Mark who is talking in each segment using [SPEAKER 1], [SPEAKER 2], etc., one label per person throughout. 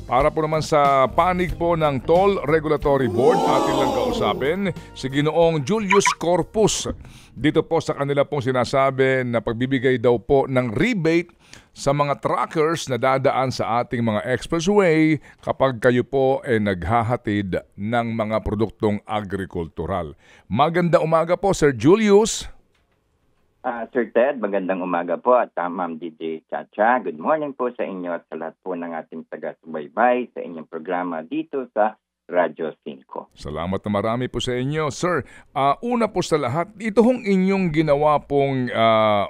[SPEAKER 1] Para po naman sa panig po ng Toll Regulatory Board, atin lang kausapin si Ginoong Julius Corpus. Dito po sa kanila pong sinasabi na pagbibigay daw po ng rebate sa mga truckers na dadaan sa ating mga expressway kapag kayo po ay naghahatid ng mga produktong agrikultural. Magandang umaga po, Sir Julius.
[SPEAKER 2] Sir Ted, magandang umaga po at Ma'am DJ Chacha. Good morning po sa inyo at sa lahat po ng ating taga-subaybay sa inyong programa dito sa Radyo 5.
[SPEAKER 1] Salamat na marami po sa inyo. Sir, una po sa lahat, ito hong inyong ginawa pong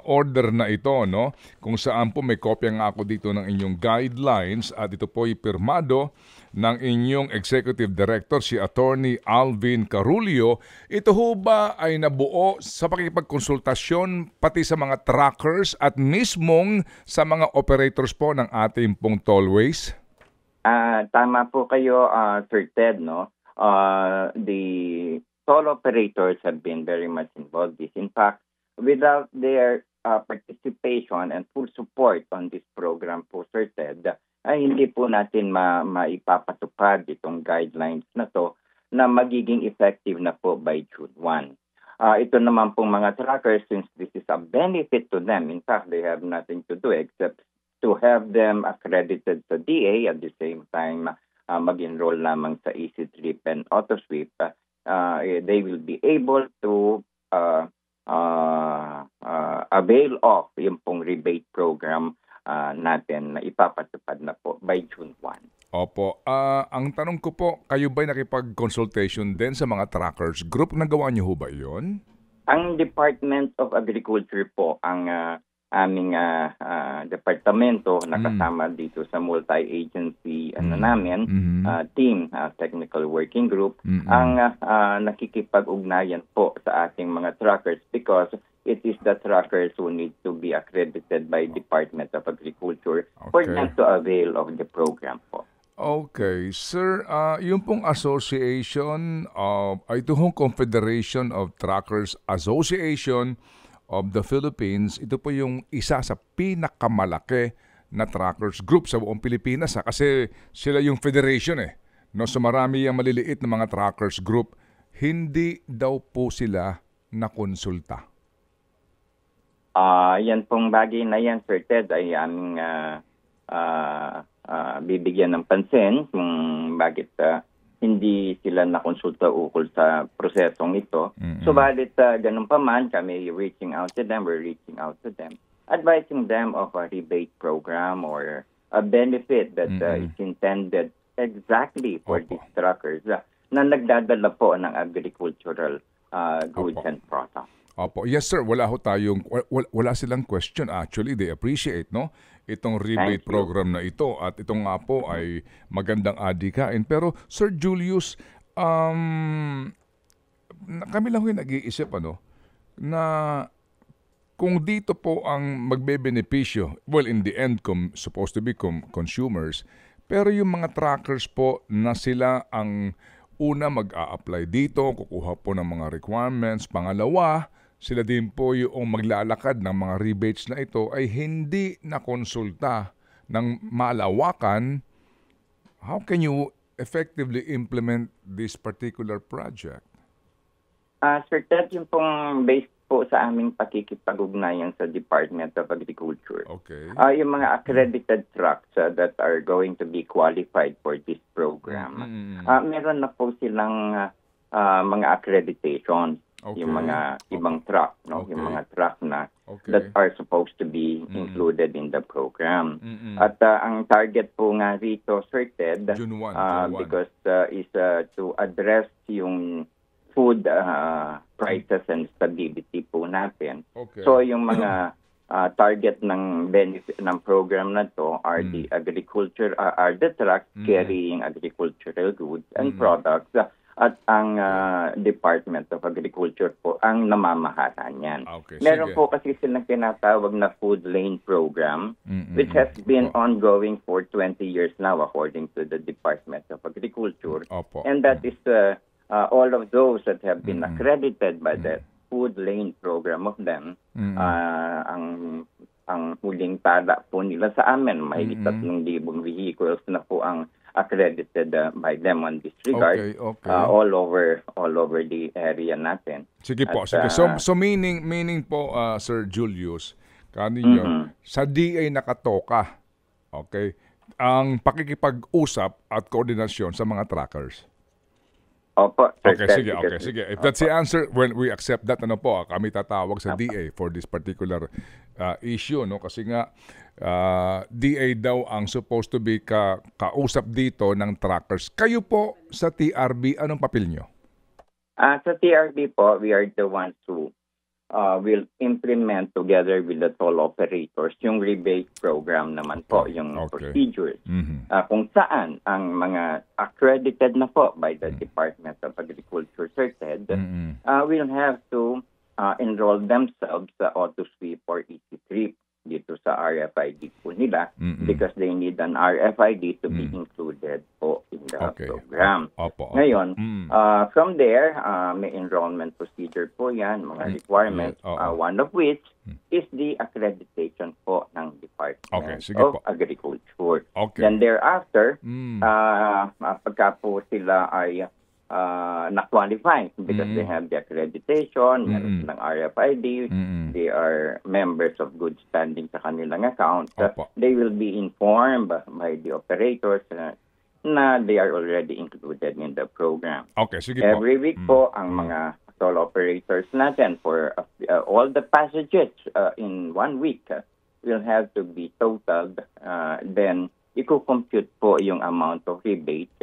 [SPEAKER 1] order na ito, no? Kung saan po may kopya nga ako dito ng inyong guidelines at ito po ay pirmado ng inyong Executive Director, si Attorney Alvin Carulio. Ito ho ba ay nabuo sa pakikipagkonsultasyon pati sa mga truckers at mismong sa mga operators po ng ating pong tollways?
[SPEAKER 2] Tama po kayo, Sir Ted, no? The toll operators have been very much involved in this. In fact, without their participation and full support on this program po, Sir Ted, ay hindi po natin maipapatupad itong guidelines na to na magiging effective na po by June 1. Ito naman pong mga trackers, since this is a benefit to them, in fact, they have nothing to do except to have them accredited sa DA at the same time mag-enroll lamang sa Easy Trip and AutoSweep. They will be able to avail of yung pong rebate program natin na ipapatupad na po by June 1.
[SPEAKER 1] Opo. Ang tanong ko po, kayo ba'y nakipag-consultation din sa mga trackers group? Nagawa niyo ho ba yun?
[SPEAKER 2] Ang Department of Agriculture po, ang aming departamento na kasama dito sa multi-agency namin, team, technical working group, ang nakikipag-ugnayan po sa ating mga trackers because it is the trackers who need to be accredited by Department of Agriculture for them to avail of the program po.
[SPEAKER 1] Okay. Sir, yung pong association of, ito hong Confederation of Truckers Association of the Philippines, ito po yung isa sa pinakamalaki na truckers group sa buong Pilipinas. Kasi sila yung federation no? So marami yung maliliit na mga truckers group. Hindi daw po sila nakonsulta.
[SPEAKER 2] Yan pong bagay na yan, Sir Ted, ay aming bibigyan ng pansin kung bakit hindi sila nakonsulta ukol sa prosesong ito. Subalit ganun pa man, kami we're reaching out to them, advising them of a rebate program or a benefit that is intended exactly for these truckers na nagdadala po ng agricultural goods and products.
[SPEAKER 1] Opo. Yes, sir. Wala silang question. Actually, they appreciate, no? Itong rebate program na ito. At ito nga po ay magandang adikain. Pero, Sir Julius, kami lang yung nag-iisip, na kung dito po ang magbebenepisyo, well, in the end, supposed to be consumers, pero yung mga trackers po na sila ang una mag-a-apply dito, kukuha po ng mga requirements. Pangalawa, sila din po yung maglalakad ng mga rebates na ito ay hindi nakonsulta ng malawakan. How can you effectively implement this particular project?
[SPEAKER 2] Sir Ted, yung pong based po sa aming pakikipag-ugnayan sa Department of Agriculture.
[SPEAKER 1] Okay.
[SPEAKER 2] Yung mga accredited trucks that are going to be qualified for this program. Meron na po silang mga accreditation.
[SPEAKER 1] Okay.
[SPEAKER 2] Yung mga ibang truck, yung mga truck na that are supposed to be included in the program. At ang target po nga rito, Sir Ted,
[SPEAKER 1] June 1.
[SPEAKER 2] because is to address yung food prices and stability po natin.
[SPEAKER 1] Okay.
[SPEAKER 2] So yung mga target ng benefit ng program na to are the trucks carrying agricultural goods and products. At ang Department of Agriculture po ang namamahala niyan. Meron po kasi silang tinatawag na food lane program which has been ongoing for 20 years now according to the Department of Agriculture. And that is all of those that have been accredited by the food lane program of them. Ang huling tala po nila sa amin, mahigit 3,000 vehicles na po ang accredited by them on this regard.
[SPEAKER 1] Okay.
[SPEAKER 2] All over the area natin.
[SPEAKER 1] Sige po,
[SPEAKER 2] At,
[SPEAKER 1] sige. So meaning po, Sir Julius, kaninyo, sa DA nakatoka, okay, ang pakikipag-usap at koordinasyon sa mga trackers.
[SPEAKER 2] Opo, Sir
[SPEAKER 1] Okay,
[SPEAKER 2] Ted,
[SPEAKER 1] sige.
[SPEAKER 2] because-
[SPEAKER 1] If that's the answer, when we accept that, kami tatawag sa DA for this particular issue, no? Kasi nga, DA daw ang supposed to be kausap dito ng trackers. Kayo po sa TRB, anong papel nyo?
[SPEAKER 2] Sa TRB po, we are the ones who will implement together with the toll operators yung rebate program naman po, yung procedures. Kung saan ang mga accredited na po by the Department of Agriculture, Sir Ted, will have to enroll themselves sa AutoSweep or EasyTrip dito sa RFID po nila because they need an RFID to be included po in the program. Ngayon, from there, may enrollment procedure po yan, mga requirements, one of which is the accreditation po ng Department of Agriculture. Then thereafter, pagka po sila ay na-qualify because they have the accreditation, meron silang RFID, they are members of good standing sa kanilang account. They will be informed by the operators na they are already included in the program.
[SPEAKER 1] Sige
[SPEAKER 2] Every week po, ang mga toll operators natin for all the passages in 1 week will have to be totaled. Then, i-compute po yung amount of rebate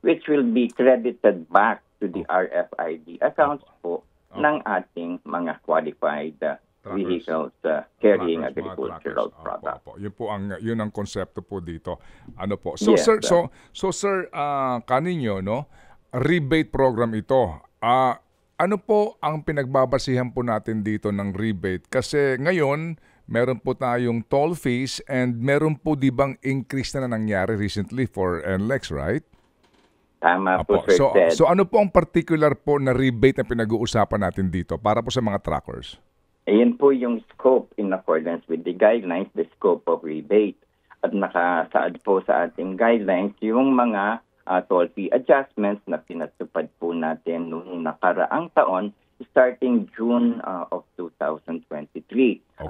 [SPEAKER 2] which will be credited back to the RFID accounts po ng ating mga qualified vehicles carrying agricultural products.
[SPEAKER 1] Yun ang konsepto po dito. Ano po? So sir, kaninyo, no? Rebate program ito. Ano po ang pinagbabasihan po natin dito ng rebate? Kasi ngayon, meron po tayong toll fees and meron po di bang increase na nangyari recently for NLEX, right?
[SPEAKER 2] Tama po, Sir Ted.
[SPEAKER 1] So ano po ang particular po na rebate na pinag-uusapan natin dito para po sa mga trackers?
[SPEAKER 2] Ayan po yung scope in accordance with the guidelines, the scope of rebate. At nakasaad po sa ating guidelines yung mga toll fee adjustments na pinatupad po natin noong nakaraang taon starting June of 2023.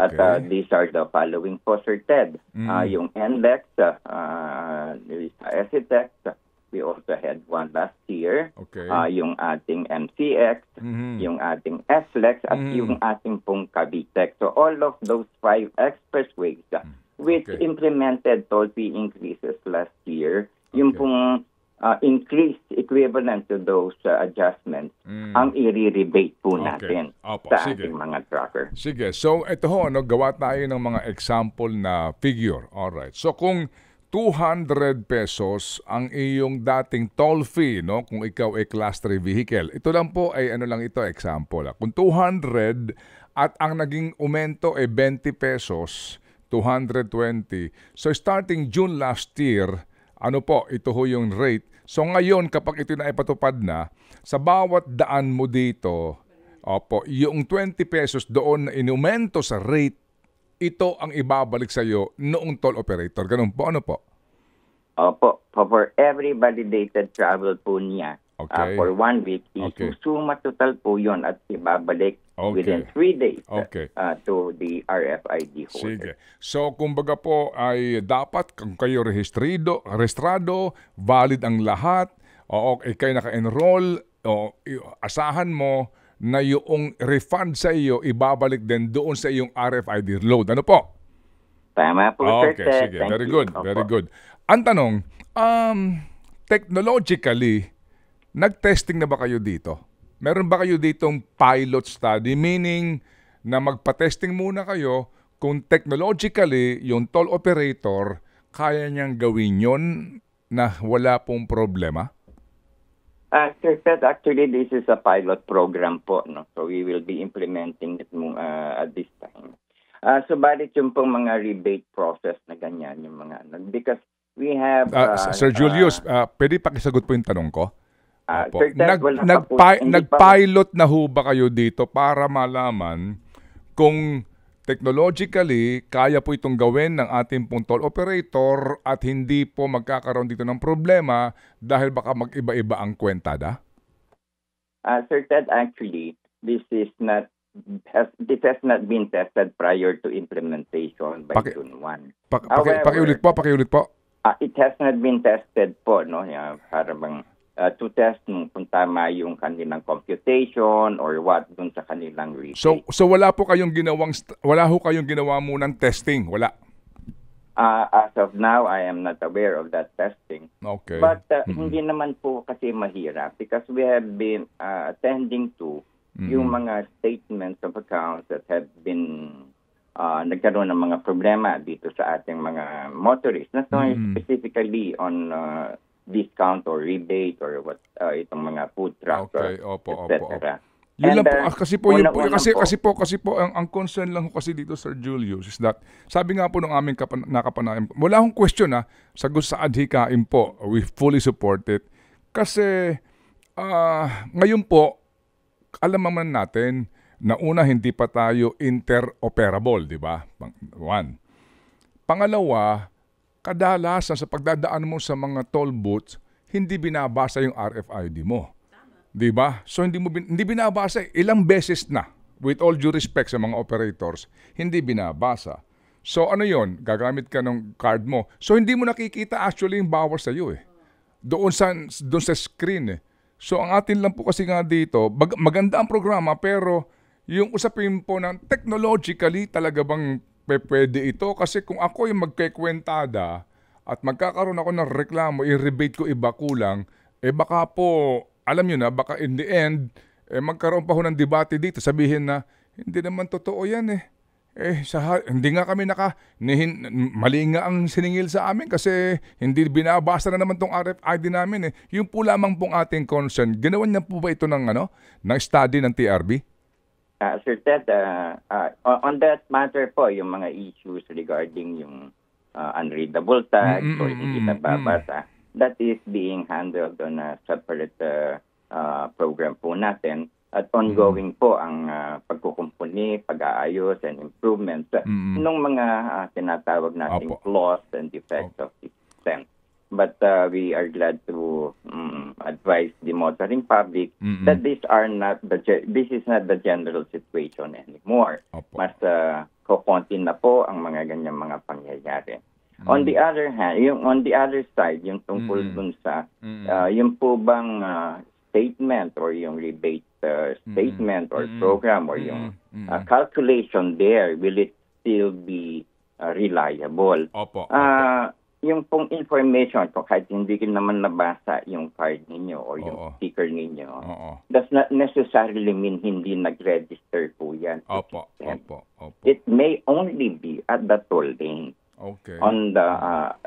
[SPEAKER 2] At these are the following po, Sir Ted. Yung NLEX, SETEX, we also had one last year. Yung ating MCX, yung ating SLEX, at yung ating pong Cavitex. So all of those 5 expressways which implemented toll fee increases last year, yung pong increased equivalent to those adjustments ang i-rebate po natin sa ating mga tracker.
[SPEAKER 1] Sige. So ito gawa tayo ng mga example na figure. Alright. So kung 200 pesos ang iyong dating toll fee, no, kung ikaw ay class 3 vehicle. Ito lang po ay example. Kung 200 at ang naging aumento ay 20 pesos, 220. So starting June last year, ito yung rate. So ngayon kapag ito na ipatupad na, sa bawat daan mo dito, yung 20 pesos doon na inumento sa rate, ito ang ibabalik sa iyo noong toll operator. Ganun po, ano po?
[SPEAKER 2] Opo. For every validated travel po niya for 1 week, isusuma total po yun at ibabalik within 3 days to the RFID holder.
[SPEAKER 1] Sige. So, kumbaga po ay dapat kung kayo rehistrado, valid ang lahat, kayo naka-enroll, asahan mo na yung refund sa iyo ibabalik din doon sa iyong RFID load. Ano po?
[SPEAKER 2] Tama po, Sir Ted.
[SPEAKER 1] Sige. Very good. Very good. Ang tanong, technologically, nag-testing na ba kayo dito? Meron ba kayo ditong pilot study? Meaning na magpa-testing muna kayo kung technologically yung toll operator kaya niyang gawin yon na wala pong problema?
[SPEAKER 2] Sir Ted, actually this is a pilot program po, no? So we will be implementing it at this time. Subalit yung pong mga rebate process na ganyan, yung mga because we have...
[SPEAKER 1] Sir Julius, pwede pakisagot po yung tanong ko?
[SPEAKER 2] Sir Ted,
[SPEAKER 1] nag-pilot na ho ba kayo dito para malaman kung technologically, kaya po itong gawin ng ating pong toll operator at hindi po magkakaroon dito ng problema dahil baka mag-iba-iba ang kwentada?
[SPEAKER 2] Sir Ted, actually, this has not been tested prior to implementation by June 1.
[SPEAKER 1] Pakiulit po.
[SPEAKER 2] It has not been tested po, no? Para bang to test kung tama yung kanilang computation or what dun sa kanilang rebate.
[SPEAKER 1] So wala ho kayong ginawa munang testing, wala.
[SPEAKER 2] As of now, I am not aware of that testing.
[SPEAKER 1] Okay.
[SPEAKER 2] But hindi naman po kasi mahirap because we have been attending to yung mga statements of accounts that have been nagkaroon ng mga problema dito sa ating mga motorists. Not only specifically on discount or rebate or what itong mga food trucks, etc.
[SPEAKER 1] Yun lang po, kasi po ang concern lang ko kasi dito, Sir Julius, is that sabi nga po ng aming nakapanayan, wala akong question sagot sa adhikain po, we fully support it. Kasi ngayon po, alam naman natin na una, hindi pa tayo interoperable, di ba? One. Pangalawa, kadalasan sa pagdadaan mo sa mga toll booths, hindi binabasa yung RFID mo. Di ba? So hindi binabasa. Ilang beses na, with all due respect sa mga operators, hindi binabasa. So ano yon? Gagamit ka ng card mo. So hindi mo nakikita actually yung bawas sa iyo doon sa screen So ang atin lang po kasi nga dito, maganda ang programa pero yung usapin po ng technologically talaga bang pwede ito? Kasi kung ako yung magkekwentada at magkakaroon ako ng reklamo, i-rebate ko iba kulang, baka po, alam nyo na, baka in the end, magkaroon pa ho ng debate dito. Sabihin na, hindi naman totoo yan hindi nga kami mali nga ang siningil sa amin kasi hindi binabasa na naman tong RFID namin Yung po lamang pong ating concern, ginawan niya po ba ito ng study ng TRB?
[SPEAKER 2] Sir Ted, on that matter po, yung mga issues regarding yung unreadable tags or hindi nababasa, that is being handled on a separate program po natin. At ongoing po ang pagkukumpuni, pag-aayos and improvements ng mga tinatawag nating flaws and defects of the system. But we are glad to advise the motoring public that this is not the general situation anymore. Mas kukonti na po ang mga ganyang mga pangyayari. On the other hand, on the other side, yung tungkol dun sa yung po bang statement or yung rebate statement or program or yung calculation there, will it still be reliable? Yung pong information, kung kahit hindi ko naman nabasa yung card ninyo or yung sticker ninyo, does not necessarily mean hindi nag-register po yan. It may only be at the toll lane.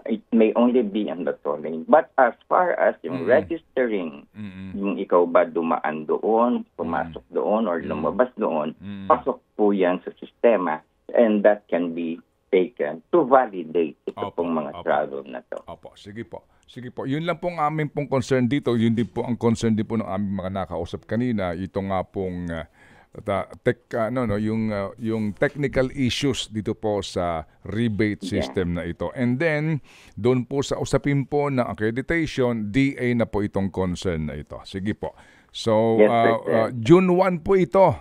[SPEAKER 2] It may only be on the toll lane. But as far as yung registering, yung ikaw ba dumaan doon, pumasok doon, or lumabas doon, pasok po yan sa sistema and that can be taken to validate ito pong mga travel na to.
[SPEAKER 1] Sige po. Yun lang pong aming pong concern dito. Yun din po ang concern din po ng aming mga nakausap kanina. Ito nga pong yung technical issues dito po sa rebate system na ito. And then, doon po sa usapin po ng accreditation, DA na po itong concern na ito. Sige po. So, June 1 po ito.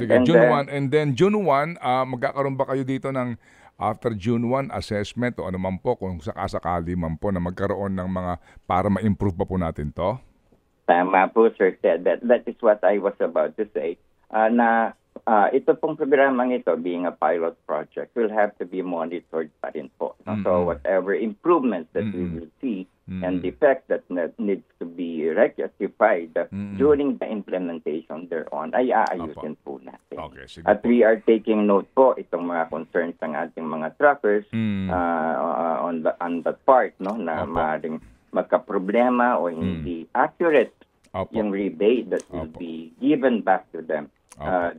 [SPEAKER 1] Sige. June 1. And then, June 1, magkakaroon ba kayo dito ng after June 1 assessment o ano man po kung sakasakali man po na magkaroon ng mga para ma-improve pa po natin to?
[SPEAKER 2] Tama po, Sir Ted. That is what I was about to say. Ito pong programang ito, being a pilot project, will have to be monitored pa rin po. So whatever improvements that we will see and defects that needs to be rectified during the implementation thereon, ay aayusin po natin. At we are taking note po itong mga concerns ng ating mga truckers on that part, na maaaring magka-problema o hindi accurate yung rebate that will be given back to them.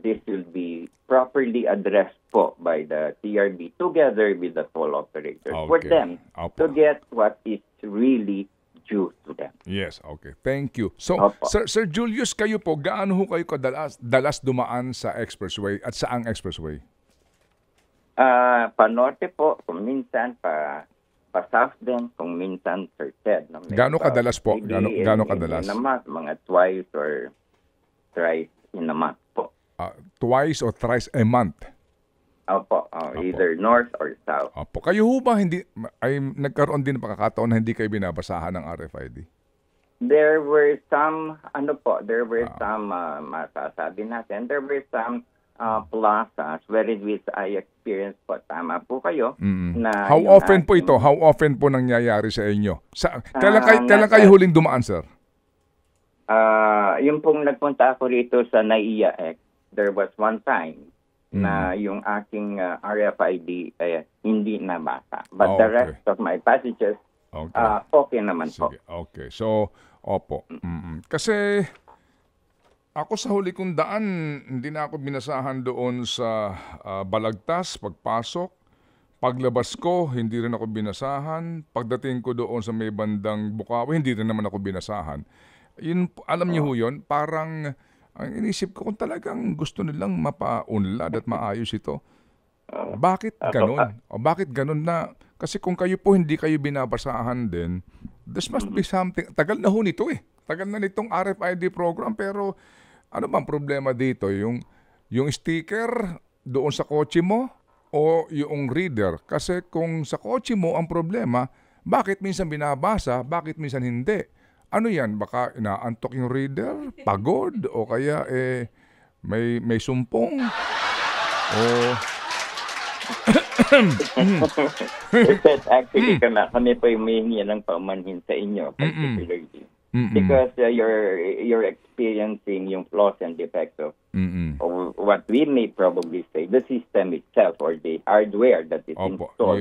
[SPEAKER 2] This will be properly addressed po by the TRB together with the toll operators for them to get what is really due to them.
[SPEAKER 1] Yes, okay. Thank you. So,
[SPEAKER 2] Opo.
[SPEAKER 1] Sir Julius, kayo po, gaano ho kayo dalas dumaan sa expressway at saang expressway?
[SPEAKER 2] Panorte po, kung minsan, pa-south din, kung minsan, Sir Ted. No?
[SPEAKER 1] Gaano kadalas po? Gaano kadalas?
[SPEAKER 2] In a month, mga twice or thrice in a month po.
[SPEAKER 1] Twice or thrice a month?
[SPEAKER 2] Opo, either north or south.
[SPEAKER 1] Opo. Kayo ho ba nagkaroon din ng pagkakataon na hindi kayo binabasahan ng RFID?
[SPEAKER 2] There were some, masasabi natin, there were some plazas wherein which I experienced po, tama po kayo. Na
[SPEAKER 1] How often po ito? How often po nangyayari sa inyo? Kailan kayo huling dumaan, sir?
[SPEAKER 2] Yung pong nagpunta ako rito sa NAIA X, there was one time na yung aking RFID hindi nabasa. But the rest of my passages, okay naman po.
[SPEAKER 1] Sige. Okay. So, opo. Kasi ako sa huli kong daan, hindi na ako binasahan doon sa Balagtas, pagpasok. Paglabas ko, hindi rin ako binasahan. Pagdating ko doon sa may bandang Bukawi, hindi rin naman ako binasahan. Yun, alam niyo ho yun, parang ang inisip ko kung talagang gusto nilang mapaunlad at maayos ito. Bakit ganun? O bakit ganun na? Kasi kung kayo po hindi kayo binabasahan din, this must be something. Tagal na ho nito eh. Tagal na nitong RFID program, pero ano bang problema dito? Yung sticker doon sa kotse mo o yung reader? Kasi kung sa kotse mo ang problema, bakit minsan binabasa, bakit minsan hindi? Ano yan? Baka inaantok yung reader? Pagod? O kaya may sumpong? O...
[SPEAKER 2] Actually, kami po yung humihingi ng paumanhin sa inyo, particularly. Because you're experiencing yung flaws and defects of what we may probably say, the system itself or the hardware that is installed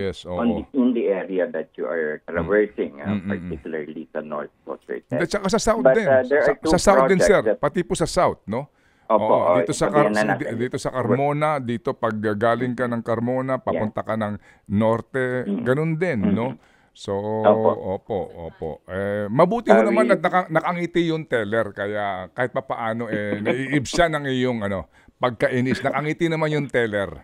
[SPEAKER 2] in the area that you are traversing, particularly sa North Coast.
[SPEAKER 1] Saka sa South din. Sa South din, sir. Pati po sa South, no? Dito sa Carmona, dito pag galing ka ng Carmona, papunta ka ng Norte, ganun din, no? So, opo. Mabuti ho naman at nakangiti yung teller, kaya kahit papaano naiib siya ng iyong pagkainis. Nakangiti naman yung teller.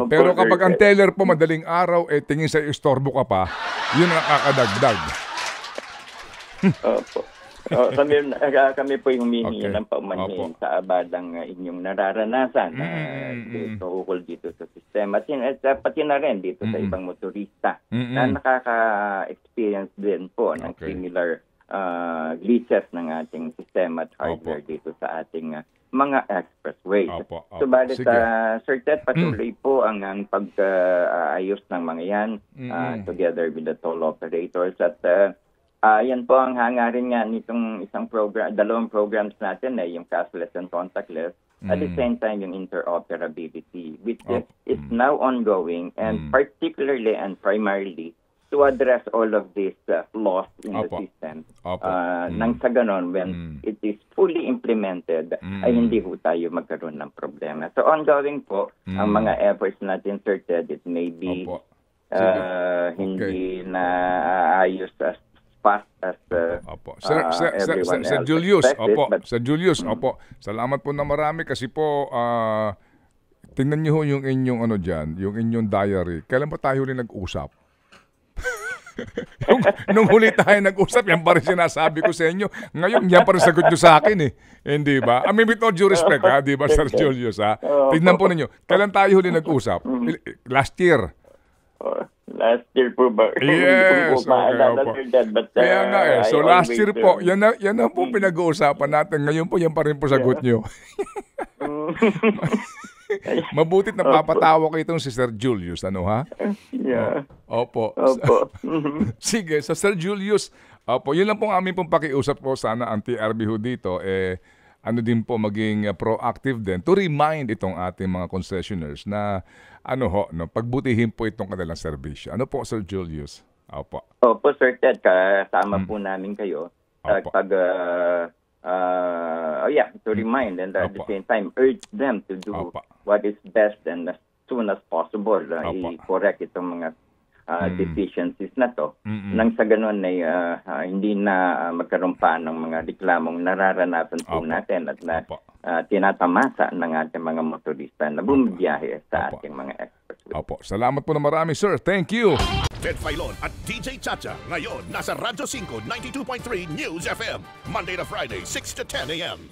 [SPEAKER 1] Pero kapag ang teller po madaling araw, tingin sa istorbo ka pa, yun ang nakakadagdag.
[SPEAKER 2] Opo. Kami po yung humihingi ng paumanhin sa abadang inyong nararanasan ukol dito sa sistema. At pati na rin dito sa ibang motorista na nakaka-experience din po ng similar glitches ng ating sistema at hardware dito sa ating mga expressways. Subalit, Sir Ted, patuloy po ang pag-ayos ng mga yan together with the toll operators at yan po ang hangarin nga nitong dalawang programs natin yung cashless and contactless. At the same time, yung interoperability, which is now ongoing and particularly and primarily to address all of these flaws in the system. Nang sa ganon, when it is fully implemented, ay hindi po tayo magkaroon ng problema. So ongoing po ang mga efforts natin, Sir Ted. It may be hindi na ayos as fast as everyone else expected.
[SPEAKER 1] Sir Julius, salamat po na marami kasi po tingnan niyo ho yung inyong yung inyong diary. Kailan ba tayo huli nag-usap? nung huli tayo nag-usap, yan pa rin sinasabi ko sa inyo. Ngayon, yan pa rin sagot nyo sa akin Hindi ba? I mean, with all due respect, di ba, Sir Julius, tignan po ninyo. Kailan tayo huli nag-usap? Last year.
[SPEAKER 2] Last year po ba?
[SPEAKER 1] Yes. Kaya nga So last year po, yan na po pinag-uusapan natin. Ngayon po, yan pa rin po sagot nyo. Mabutit na papatawa ko itong si Sir Julius,
[SPEAKER 2] Yeah.
[SPEAKER 1] Opo. Sige, so Sir Julius, yun lang pong aming pong pakiusap po. Sana ang TRB ho dito, din po maging proactive din to remind itong ating mga concessionaires na pagbutihin po itong kanilang serbisyo. Ano po, Sir Julius? Opo,
[SPEAKER 2] Sir Ted, kasama po namin kayo to remind and at the same time urge them to do what is best and as soon as possible i-correct itong mga deficiencies na to, nang sa ganun ay hindi na magkaroon pa ng mga reklamong nararanasan po natin at na tinatamasa ng ating mga motorista na bumibiyahe sa ating mga expressway.
[SPEAKER 1] Opo. Salamat po na marami, sir. Thank you.
[SPEAKER 3] Ted Filon at DJ Chacha. Ngayon, nasa Radyo 5, 92.3 News FM. Monday to Friday, 6 to 10 a.m.